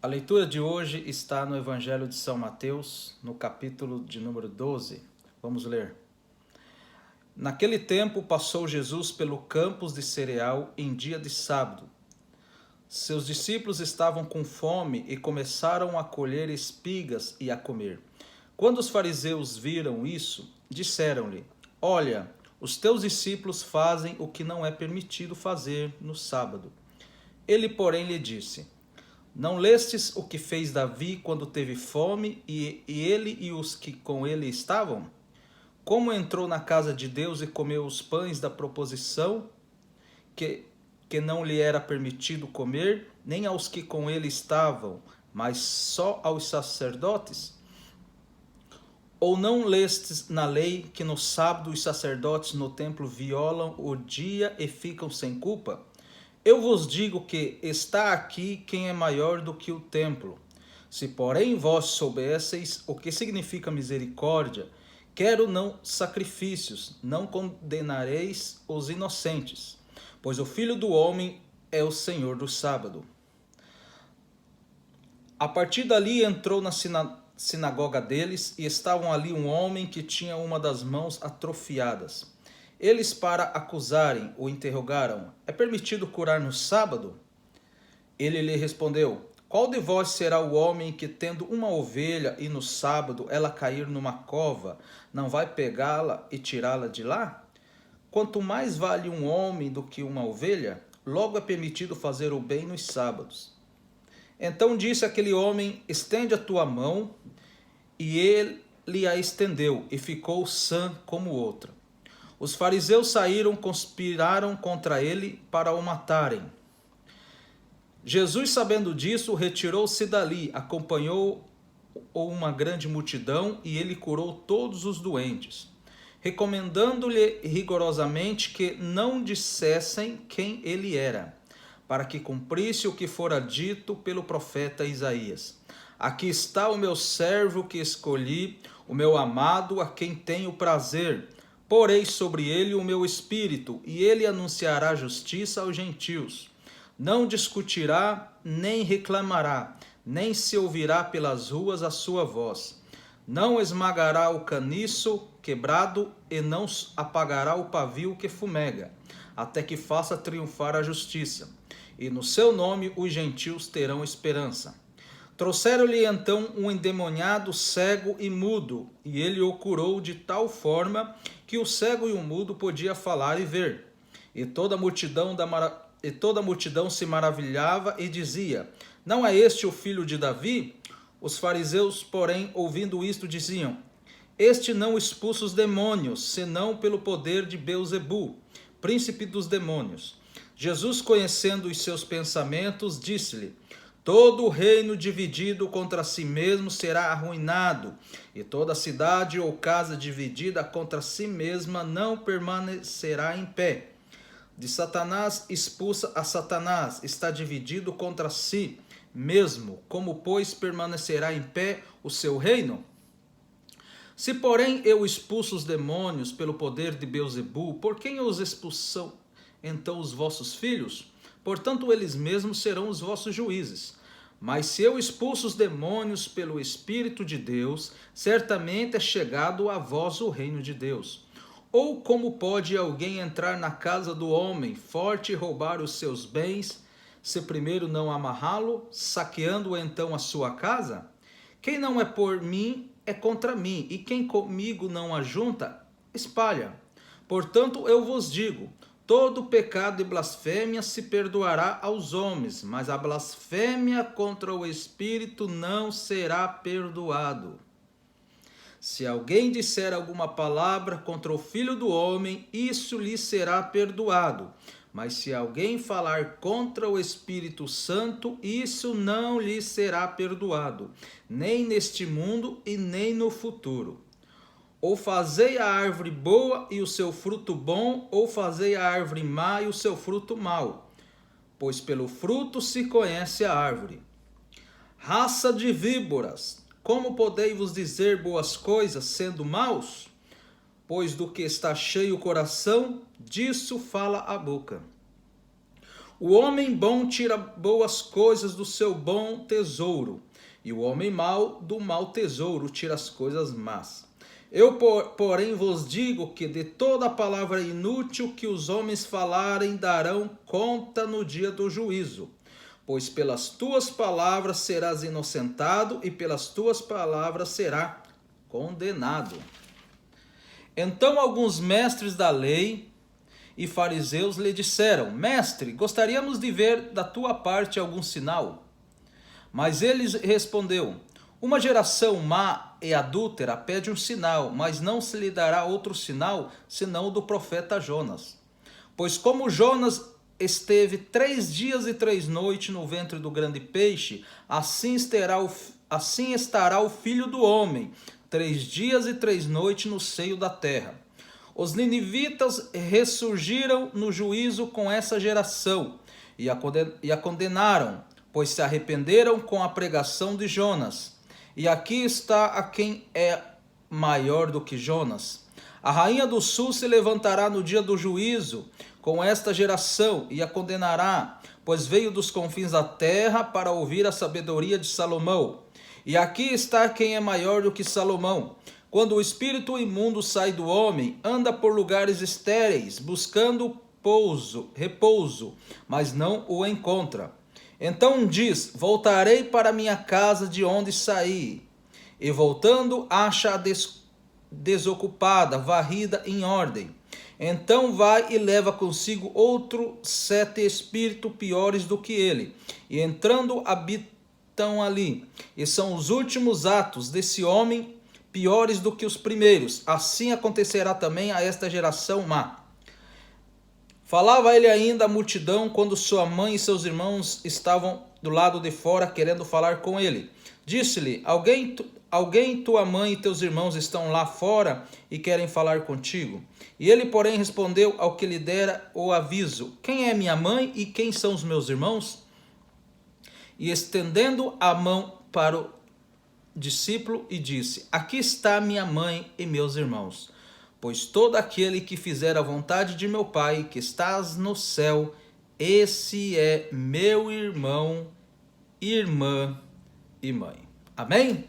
A leitura de hoje está no Evangelho de São Mateus, no capítulo de número 12. Vamos ler. Naquele tempo passou Jesus pelo campus de cereal em dia de sábado. Seus discípulos estavam com fome e começaram a colher espigas e a comer. Quando os fariseus viram isso, disseram-lhe: Olha, os teus discípulos fazem o que não é permitido fazer no sábado. Ele, porém, lhe disse: Não lestes o que fez Davi quando teve fome e ele e os que com ele estavam? Como entrou na casa de Deus e comeu os pães da proposição que não lhe era permitido comer, nem aos que com ele estavam, mas só aos sacerdotes? Ou não lestes na lei que no sábado os sacerdotes no templo violam o dia e ficam sem culpa? Eu vos digo que está aqui quem é maior do que o templo. Se porém vós soubesseis o que significa misericórdia, quero não sacrifícios, não condenareis os inocentes, pois o Filho do Homem é o Senhor do sábado. A partir dali entrou na sinagoga deles, e estavam ali um homem que tinha uma das mãos atrofiadas. Eles, para acusarem, o interrogaram: É permitido curar no sábado? Ele lhe respondeu: Qual de vós será o homem que, tendo uma ovelha e no sábado ela cair numa cova, não vai pegá-la e tirá-la de lá? Quanto mais vale um homem do que uma ovelha, logo é permitido fazer o bem nos sábados. Então disse aquele homem: Estende a tua mão. E ele a estendeu, e ficou sã como outra. Os fariseus saíram, conspiraram contra ele para o matarem. Jesus, sabendo disso, retirou-se dali, acompanhou uma grande multidão, e ele curou todos os doentes, recomendando-lhe rigorosamente que não dissessem quem ele era, para que cumprisse o que fora dito pelo profeta Isaías: Aqui está o meu servo que escolhi, o meu amado, a quem tenho prazer. Porei sobre ele o meu espírito, e ele anunciará justiça aos gentios. Não discutirá, nem reclamará, nem se ouvirá pelas ruas a sua voz. Não esmagará o caniço quebrado, e não apagará o pavio que fumega, até que faça triunfar a justiça. E no seu nome os gentios terão esperança. Trouxeram-lhe então um endemoniado cego e mudo, e ele o curou de tal forma que o cego e o mudo podia falar e ver. E toda a multidão se maravilhava e dizia: Não é este o filho de Davi? Os fariseus, porém, ouvindo isto, diziam: Este não expulsa os demônios, senão pelo poder de Beelzebu, príncipe dos demônios. Jesus, conhecendo os seus pensamentos, disse-lhe: Todo o reino dividido contra si mesmo será arruinado, e toda cidade ou casa dividida contra si mesma não permanecerá em pé. De Satanás expulsa a Satanás, está dividido contra si mesmo. Como, pois, permanecerá em pé o seu reino? Se, porém, eu expulso os demônios pelo poder de Beelzebu, por quem os expulsam então os vossos filhos? Portanto, eles mesmos serão os vossos juízes. Mas se eu expulso os demônios pelo Espírito de Deus, certamente é chegado a vós o reino de Deus. Ou como pode alguém entrar na casa do homem forte e roubar os seus bens, se primeiro não amarrá-lo, saqueando então a sua casa? Quem não é por mim é contra mim, e quem comigo não ajunta, espalha. Portanto, eu vos digo: todo pecado e blasfêmia se perdoará aos homens, mas a blasfêmia contra o Espírito não será perdoado. Se alguém disser alguma palavra contra o Filho do Homem, isso lhe será perdoado. Mas se alguém falar contra o Espírito Santo, isso não lhe será perdoado, nem neste mundo e nem no futuro. Ou fazei a árvore boa e o seu fruto bom, ou fazei a árvore má e o seu fruto mau, pois pelo fruto se conhece a árvore. Raça de víboras, como podeis-vos dizer boas coisas, sendo maus? Pois do que está cheio o coração, disso fala a boca. O homem bom tira boas coisas do seu bom tesouro, e o homem mau do mau tesouro tira as coisas más. Eu, porém, vos digo que de toda palavra inútil que os homens falarem darão conta no dia do juízo. Pois pelas tuas palavras serás inocentado, e pelas tuas palavras será condenado. Então alguns mestres da lei e fariseus lhe disseram: Mestre, gostaríamos de ver da tua parte algum sinal. Mas ele respondeu: Uma geração má e adúltera pede um sinal, mas não se lhe dará outro sinal, senão o do profeta Jonas. Pois como Jonas esteve 3 dias e 3 noites no ventre do grande peixe, assim estará o Filho do Homem, 3 dias e 3 noites no seio da terra. Os ninivitas ressurgiram no juízo com essa geração e a condenaram, pois se arrependeram com a pregação de Jonas. E aqui está a quem é maior do que Jonas. A rainha do sul se levantará no dia do juízo com esta geração e a condenará, pois veio dos confins da terra para ouvir a sabedoria de Salomão. E aqui está quem é maior do que Salomão. Quando o espírito imundo sai do homem, anda por lugares estéreis, buscando repouso, mas não o encontra. Então diz: Voltarei para minha casa de onde saí. E voltando, acha-a desocupada, varrida em ordem. Então vai e leva consigo outro 7 espíritos piores do que ele, e entrando habitam ali. E são os últimos atos desse homem piores do que os primeiros. Assim acontecerá também a esta geração má. Falava ele ainda à multidão quando sua mãe e seus irmãos estavam do lado de fora querendo falar com ele. Disse-lhe: Alguém, tua mãe e teus irmãos estão lá fora e querem falar contigo? E ele, porém, respondeu ao que lhe dera o aviso: Quem é minha mãe e quem são os meus irmãos? E estendendo a mão para o discípulo e disse: Aqui está minha mãe e meus irmãos. Pois todo aquele que fizer a vontade de meu Pai, que estás no céu, esse é meu irmão, irmã e mãe. Amém?